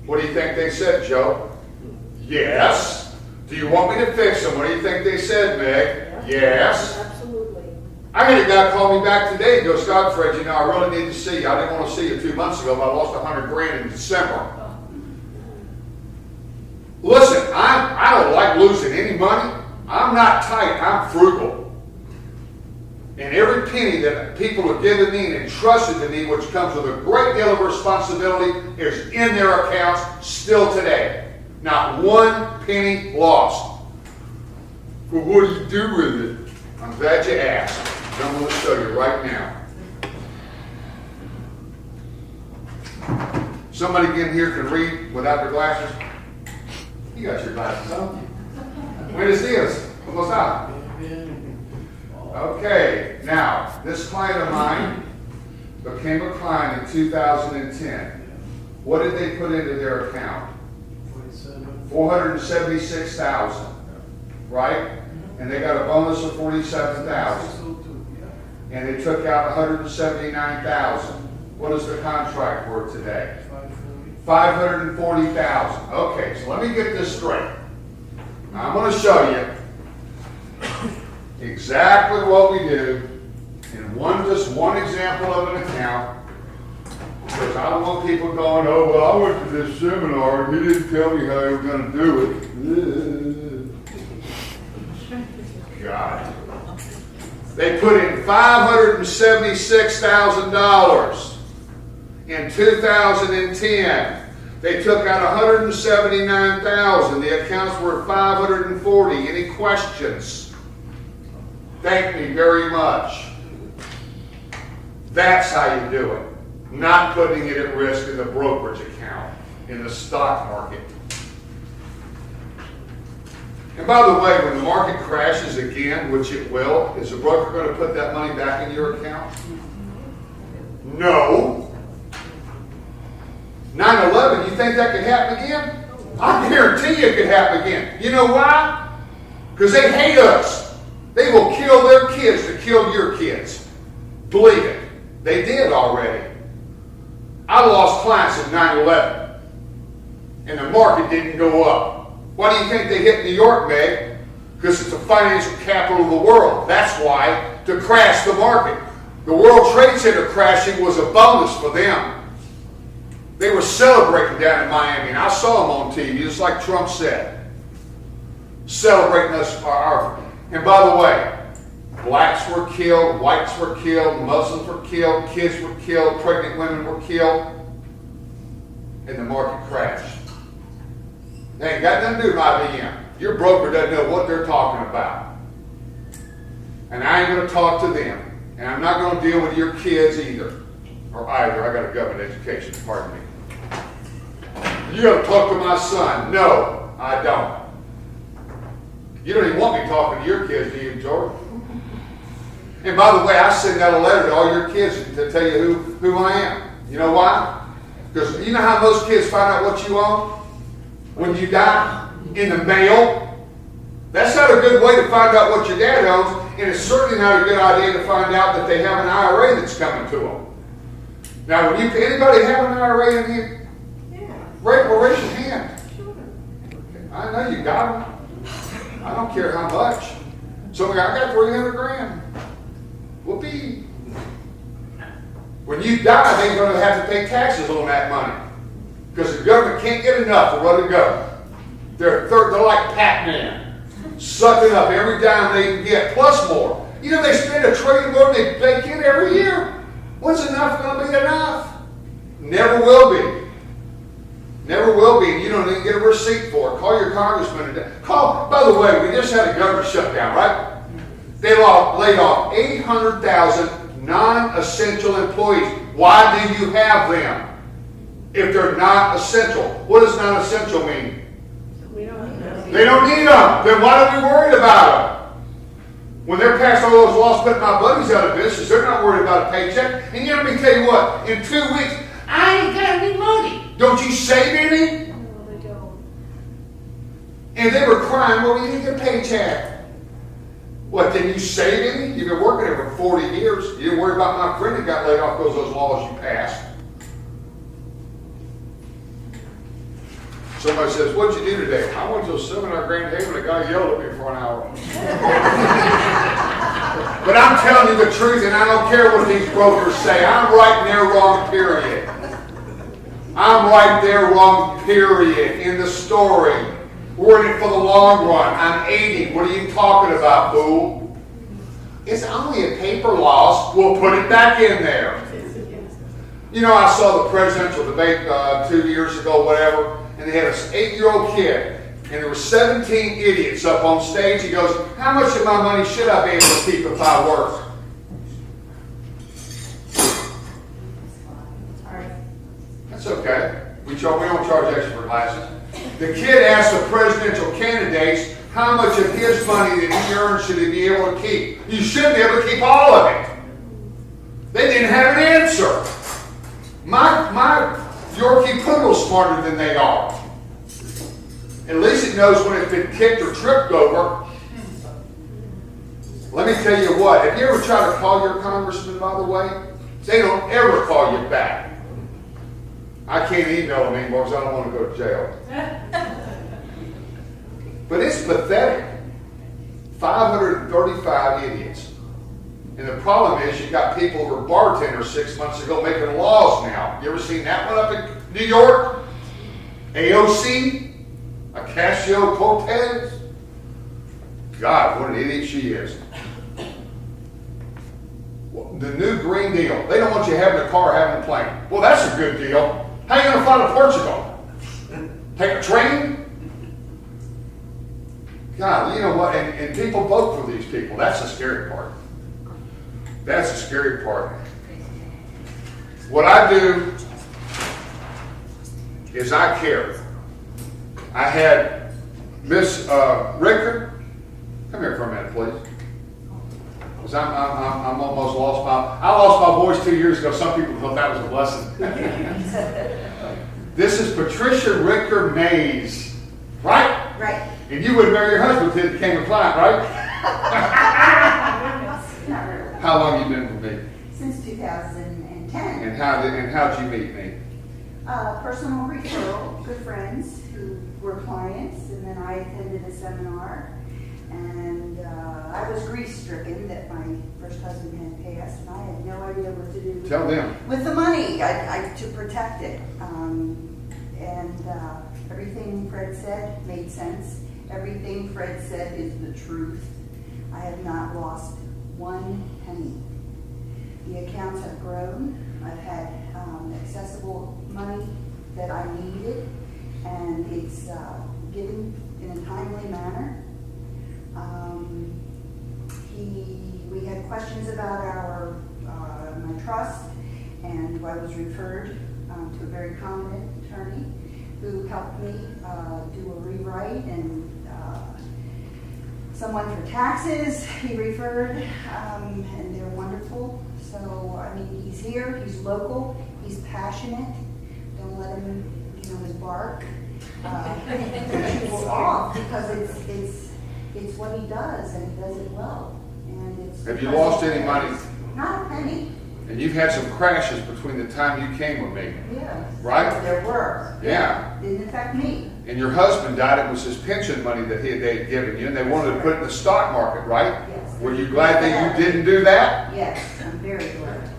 What do you think they said, Joe? Yes. Do you want me to fix them? What do you think they said, Meg? Yes. Absolutely. I had a guy call me back today and go, "Godfred, you know, I really need to see you. I didn't want to see you 2 months ago, but I lost $100,000 in December." Listen, I don't like losing any money. I'm not tight. I'm frugal. And every penny that people are giving me and entrusted to me, which comes with a great deal of responsibility, is in their accounts still today. Not one penny lost. Well, what do you do with it? I'm glad you asked. I'm going to show you right now. Somebody in here can read without their glasses? You got your glasses on. When is this? What's that? Okay, now, this client of mine became a client in 2010. What did they put into their account? $476,000, right? And they got a bonus of $47,000. And they took out $179,000. What is the contract worth today? $540,000. Okay, so let me get this straight. Now, I'm going to show you exactly what we do in just one example of an account, because I don't want people going, "Oh, well, I went to this seminar and he didn't tell me how they were going to do it." God. They put in $576,000 in 2010. They took out $179,000. The accounts were $540,000. Any questions? Thank me very much. That's how you do it. Not putting it at risk in the brokerage account, in the stock market. And by the way, when the market crashes again, which it will, is the broker going to put that money back in your account? No. 9/11, you think that could happen again? I guarantee you it could happen again. You know why? Because they hate us. They will kill their kids to kill your kids. Believe it. They did already. I lost clients at 9/11. And the market didn't go up. Why do you think they hit New York, Meg? Because it's the financial capital of the world. That's why, to crash the market. The World Trade Center crashing was a bonus for them. They were celebrating down in Miami, and I saw them on TV, just like Trump said. Celebrating us. And by the way, blacks were killed, whites were killed, Muslims were killed, kids were killed, pregnant women were killed, and the market crashed. They ain't got nothing to do with IBM. Your broker doesn't know what they're talking about. And I ain't going to talk to them. And I'm not going to deal with your kids either. Or either. I got a government education, pardon me. You got to talk to my son. No, I don't. You don't even want me talking to your kids, do you, Jordan? And by the way, I send out a letter to all your kids to tell you who I am. You know why? Because you know how most kids find out what you own? When you die? In the mail. That's not a good way to find out what your dad owns, and it's certainly not a good idea to find out that they have an IRA that's coming to them. Now, when anybody have an IRA in here? Yeah. Raise your hand. I know you got them. I don't care how much. So I got 300 grand. Whoopee. When you die, they're going to have to pay taxes on that money. Because the government can't get enough to let it go. They're like Pac-Man, sucking up every dime they can get, plus more. You know, they spend $1 trillion more than they bake in every year. What's enough going to be enough? Never will be. Never will be. You don't even get a receipt for it. Call your congressman. By the way, we just had a government shutdown, right? They laid off 800,000 non-essential employees. Why do you have them if they're not essential? What does non-essential mean? We don't need those. They don't need them. Then why are we worried about them? When they're passed all those laws putting my buddies out of business, they're not worried about a paycheck. And let me tell you what, in 2 weeks, I ain't got any money. Don't you save any? No, they don't. And they were crying, well, we didn't get a paycheck. What, didn't you save any? You've been working there for 40 years. You didn't worry about my friend that got laid off because of those laws you passed. Somebody says, what'd you do today? I went to a seminar in Grand Haven, a guy yelled at me for an hour. But I'm telling you the truth, and I don't care what these brokers say. I'm right and they're wrong, period. I'm right there wrong, period, in the story. We're in it for the long run. I'm 80. What are you talking about, fool? It's only a paper loss. We'll put it back in there. You know, I saw the presidential debate 2 years ago, whatever, and they had an 8-year-old kid, and there were 17 idiots up on stage. He goes, how much of my money should I be able to keep if I work? That's okay. We don't charge extra for classes. The kid asked the presidential candidates how much of his money that he earned should he be able to keep. You should be able to keep all of it. They didn't have an answer. My Yorkie Poodle's smarter than they are. At least it knows when it's been kicked or tripped over. Let me tell you what, have you ever tried to call your congressman, by the way? They don't ever call you back. I can't email them anymore because I don't want to go to jail. But it's pathetic. 535 idiots. And the problem is you got people who were bartenders 6 months ago making laws now. You ever seen that one up in New York? AOC? Ocasio-Cortez? God, what an idiot she is. The new Green Deal. They don't want you having a car, having a plane. Well, that's a good deal. How are you going to fly to Portugal? Take a train? God, you know what? And people vote for these people. That's the scary part. That's the scary part. What I do is I care. I had Miss Ricker. Come here for a minute, please. Because I'm almost lost I lost my voice 2 years ago. Some people thought that was a blessing. This is Patricia Ricker Mays, right? Right. And you would marry your husband if it became a client, right? Not really. How long you been with me? Since 2010. And how'd you meet me? Personal referral, good friends who were clients, and then I attended a seminar, and I was grief-stricken that my first husband had passed, and I had no idea what to do. Tell them. With the money, I to protect it. Everything Fred said made sense. Everything Fred said is the truth. I have not lost one penny. The accounts have grown. I've had accessible money that I needed, and it's given in a timely manner. We had questions about my trust, and I was referred to a very competent attorney who helped me do a rewrite and someone for taxes, he referred, and they're wonderful. So, I mean, he's here, he's local, he's passionate. Don't let him, his bark. Push people off because it's what he does and he does it well. And it's. Have you lost any money? Not a penny. And you've had some crashes between the time you came with me, Yeah. right? There were. Yeah. Didn't affect me. And your husband died, it was his pension money that they had given you, and they wanted to put it in the stock market, right? Yes. Were you glad that you didn't do that? Yes, I'm very glad.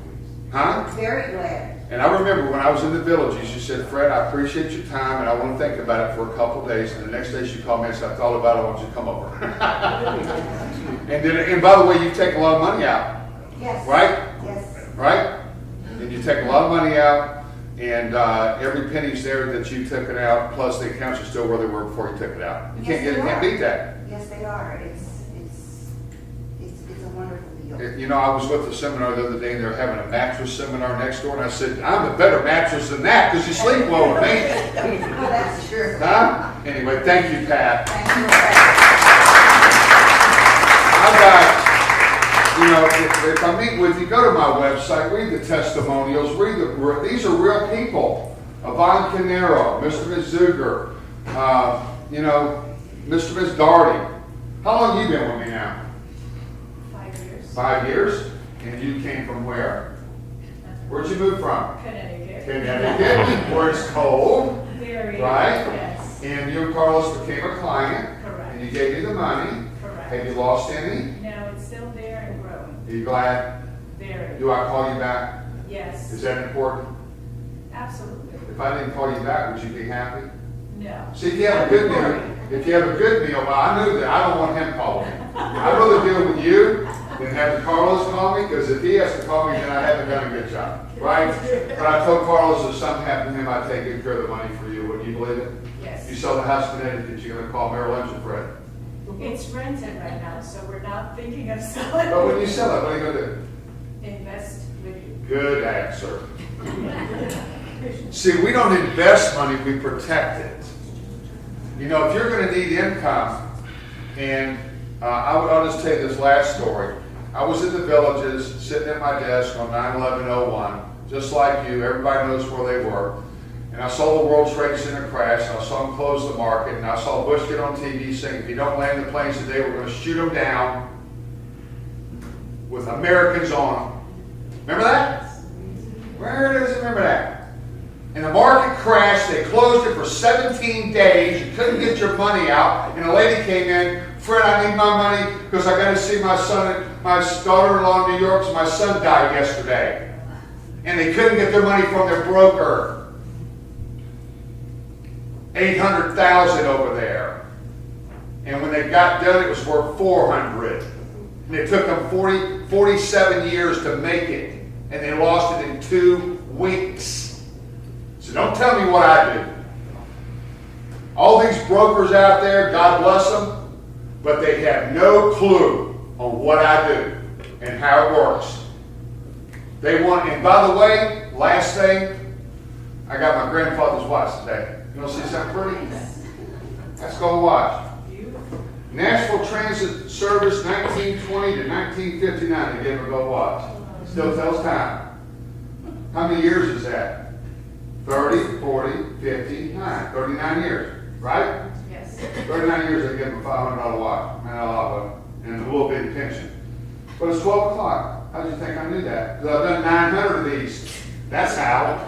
Huh? Very glad. And I remember when I was in the Villages, you said, Fred, I appreciate your time, and I want to think about it for a couple of days. And the next day she called me and said, I thought about it, I want you to come over. and by the way, you take a lot of money out, Yes. right? Yes. Right? And you take a lot of money out, and every penny's there that you took it out, plus the accounts are still where they were before you took it out. You Yes, they can't are. beat that. Yes, they are. It's a wonderful deal. You know, I was with a seminar the other day, and they were having a mattress seminar next door, and I said, I'm a better mattress than that, because you sleep well with me. Oh, that's true. Huh? Anyway, thank you, Pat. Thank you, Fred. If I meet with you, go to my website, read the testimonials, these are real people. Yvonne Canero, Mr. and Ms. Zuger, Mr. and Ms. Darty. How long have you been with me now? 5 years. 5 years? And you came from where? Where'd you move from? Connecticut. Connecticut, where it's cold, Very. right? Yes. And you and Carlos became a client, Correct. and you gave me the money. Correct. Have you lost any? No, it's still there and growing. Are you glad? Very. Do I call you back? Yes. Is that important? Absolutely. If I didn't call you back, would you be happy? No. See, if you have a good meal, well, I knew that. I don't want him calling me. I'd rather deal with you than have Carlos call me, because if he has to call me, then I haven't done a good job, right? But I told Carlos if something happened to him, I'd take good care of the money for you. Wouldn't you believe it? Yes. You sell the house in Connecticut, you're going to call Merrill Lynch or Fred. It's rented right now, so we're not thinking of selling. But when you sell it, what are you going to do? Invest with you. Good answer. See, we don't invest money, we protect it. You know, if you're going to need income, and I'll just tell you this last story. I was in the Villages, sitting at my desk on 9/11/01, just like you. Everybody knows where they were. And I saw the World Trade Center crash, and I saw them close the market, and I saw Bush get on TV saying, if you don't land the planes today, we're going to shoot them down with Americans on them. Remember that? Where does it remember that? And the market crashed. They closed it for 17 days. You couldn't get your money out. And a lady came in, Fred, I need my money because I got to see my son, my daughter-in-law in New York, so my son died yesterday. And they couldn't get their money from their broker. 800,000 over there. And when they got done, it was worth 400. And it took them 47 years to make it. And they lost it in 2 weeks. So don't tell me what I do. All these brokers out there, God bless them, but they have no clue on what I do and how it works. They want, and by the way, last thing, I got my grandfather's watch today. You want to see something pretty? Let's go watch. Nashville Transit Service 1920 to 1959. They gave a go watch. Still tells time. How many years is that? 30, 40, 59. 39 years, right? Yes. 39 years they give them a $500 watch. Man, I love it. And a little bit of pension. But it's 12 o'clock. How did you think I knew that? Because I've done 900 of these. That's how.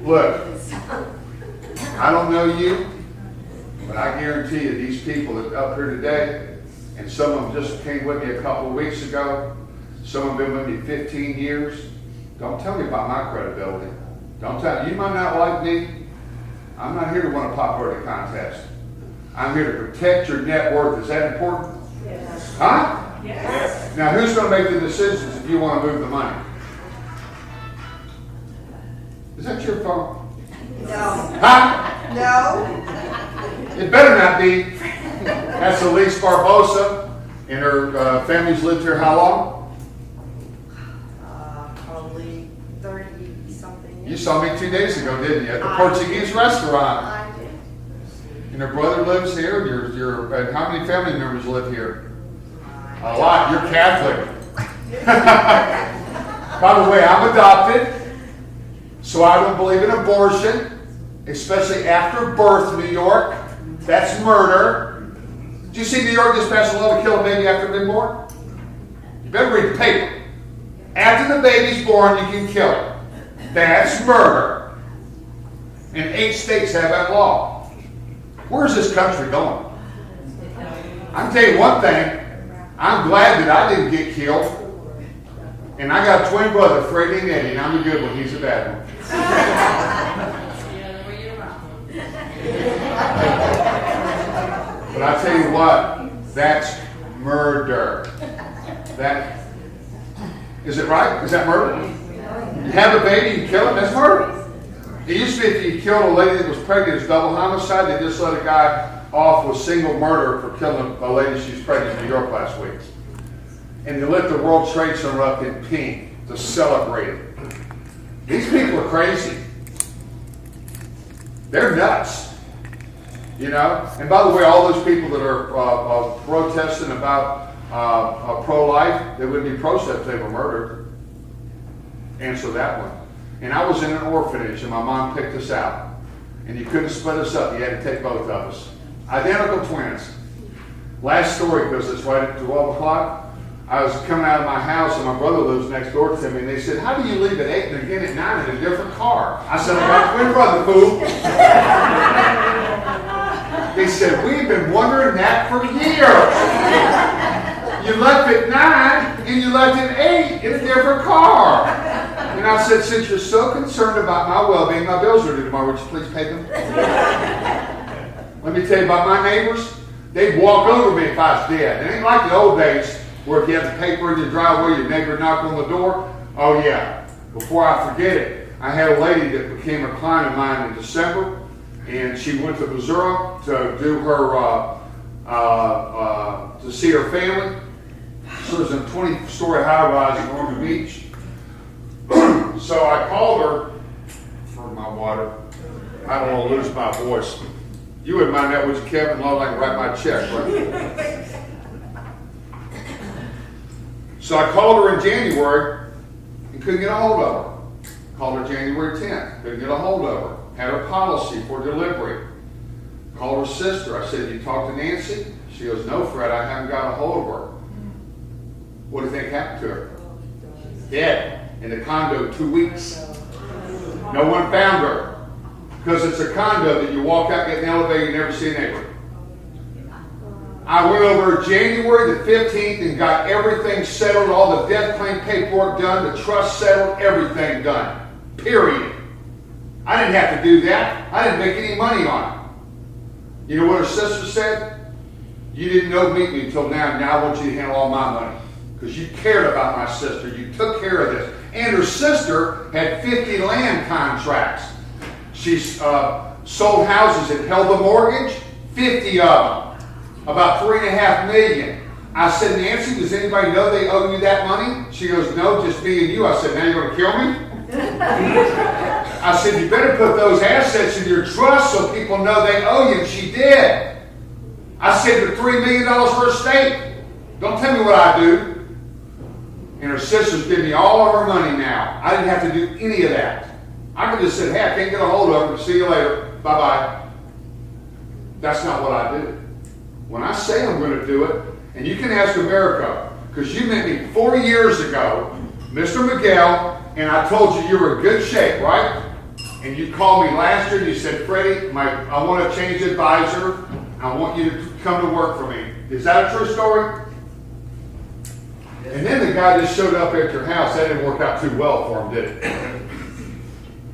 Look, I don't know you, but I guarantee you these people that are up here today, and some of them just came with me a couple of weeks ago, some have been with me 15 years, don't tell me about my credibility. Don't tell me. You might not like me. I'm not here to win a popularity contest. I'm here to protect your net worth. Is that important? Yes. Huh? Yes. Now, who's going to make the decisions if you want to move the money? Is that your phone? No. Huh? No. It better not be. That's Elise Barbosa, and her family's lived here how long? Probably 30-something You years. saw me 2 days ago, didn't you? At the Portuguese restaurant. I did. And your brother lives here, and how many family members live here? A lot, you're Catholic. By the way, I'm adopted, so I don't believe in abortion, especially after birth, New York. That's murder. Did you see New York just passed a law to kill a baby after they've been born? You better read the paper. After the baby's born, you can kill it. That's murder. And 8 states have that law. Where's this country going? I can tell you one thing. I'm glad that I didn't get killed. And I got a twin brother, Freddie and Eddie, and I'm a good one. He's a bad one. But I tell you what, that's murder. That is it right? Is that murder? You have a baby, you kill him, that's murder. It used to be if you killed a lady that was pregnant, it's double homicide. They just let a guy off with single murder for killing a lady she was pregnant in New York last week. And they lit the World Trade Center up in pink to celebrate it. These people are crazy. They're nuts. You know? And by the way, all those people that are protesting about pro-life, they wouldn't be pro-life if they were murdered. Answer that one. And I was in an orphanage, and my mom picked us out. And you couldn't split us up. You had to take both of us. Identical twins. Last story, because it's right at 12 o'clock. I was coming out of my house, and my brother lives next door to me, and they said, "How do you leave at 8 and again at 9 in a different car?" I said, "I got a twin brother, fool." They said, "We've been wondering that for years. You left at 9, and you left at 8 in a different car." And I said, "Since you're so concerned about my well-being, my bills are due tomorrow. Would you please pay them?" Let me tell you about my neighbors. They'd walk over me if I was dead. It ain't like the old days where if you have the paper in your driveway, your neighbor knock on the door. Oh yeah. Before I forget it, I had a lady that became a client of mine in December, and she went to Missouri to do her to see her family. She was in a 20-story high-rise in Norman Beach. So I called her for my water. I don't want to lose my voice. You wouldn't mind that, would you, Kevin? Long I can write my check, right? So I called her in January and couldn't get a hold of her. Called her January 10th, couldn't get a hold of her. Had her policy for delivery. Called her sister. I said, "You talked to Nancy?" She goes, "No, Fred, I haven't got a hold of her." What do you think happened to her? Dead. In the condo 2 weeks. No one found her. Because it's a condo that you walk out, get in the elevator, you never see a neighbor. I went over January the 15th and got everything settled, all the death claim paperwork done, the trust settled, everything done. Period. I didn't have to do that. I didn't make any money on it. You know what her sister said? "You didn't know meet me until now. Now I want you to handle all my money. Because you cared about my sister. You took care of this." And her sister had 50 land contracts. She sold houses and held the mortgage, 50 of them. About $3.5 million. I said, "Nancy, does anybody know they owe you that money?" She goes, "No, just me and you." I said, "Now you're going to kill me?" I said, "You better put those assets in your trust so people know they owe you." And she did. I said, "For $3 million for a estate. Don't tell me what I do." And her sister's giving me all of her money now. I didn't have to do any of that. I could just say, "Hey, I can't get a hold of her. See you later. Bye-bye." That's not what I do. When I say I'm going to do it, and you can ask America, because you met me 4 years ago, Mr. Miguel, and I told you were in good shape, right? And you called me last year and you said, "Freddie, I want to change advisor. I want you to come to work for me." Is that a true story? And then the guy just showed up at your house. That didn't work out too well for him, did it?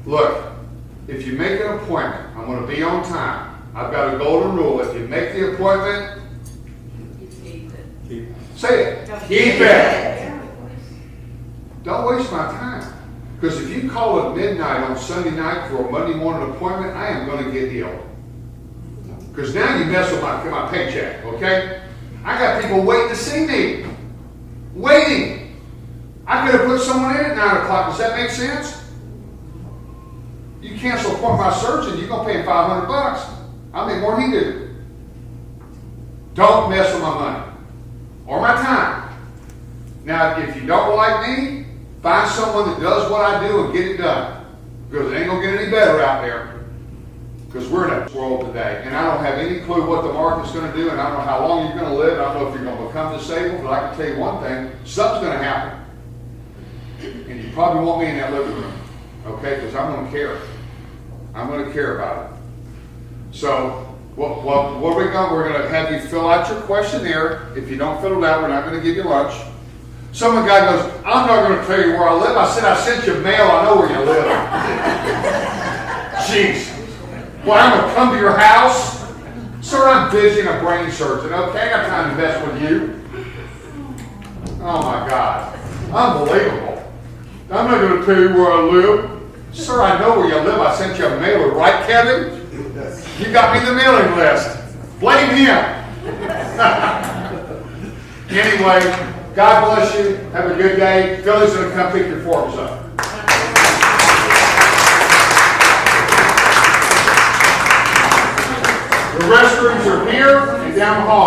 Look, if you make an appointment, I'm going to be on time. I've got a golden rule. If you make the appointment, say it. Keep it. Don't waste my time. Because if you call at midnight on Sunday night for a Monday morning appointment, I am going to get ill. Because now you mess with my paycheck, okay? I got people waiting to see me. Waiting. I could have put someone in at 9 o'clock. Does that make sense? You cancel a appointment with my surgeon, you're going to pay him $500. I I make more than he do. Don't mess with my money or my time. Now, if you don't like me, find someone that does what I do and get it done. Because it ain't gonna get any better out there. Because we're in a world today, and I don't have any clue what the market's gonna do, and I don't know how long you're gonna live. I don't know if you're gonna become disabled, but I can tell you one thing, something's gonna happen. And you probably want me in that living room, okay? Because I'm gonna care. I'm gonna care about it. So, what are we going? We're gonna have you fill out your questionnaire. If you don't fill it out, we're not gonna give you lunch. Some guy goes, I'm not gonna tell you where I live. I said, I sent you mail, I know where you live. Jeez. Well, I'm gonna come to your house? Sir, I'm busy in a brain surgeon, okay? I got time to mess with you. Oh my God. Unbelievable. I'm not gonna tell you where I live. Sir, I know where you live. I sent you a mailer, right, Kevin? You got me the mailing list. Blame him. Anyway, God bless you. Have a good day. Philly's gonna come pick your forks up. The restrooms are here and down the hall.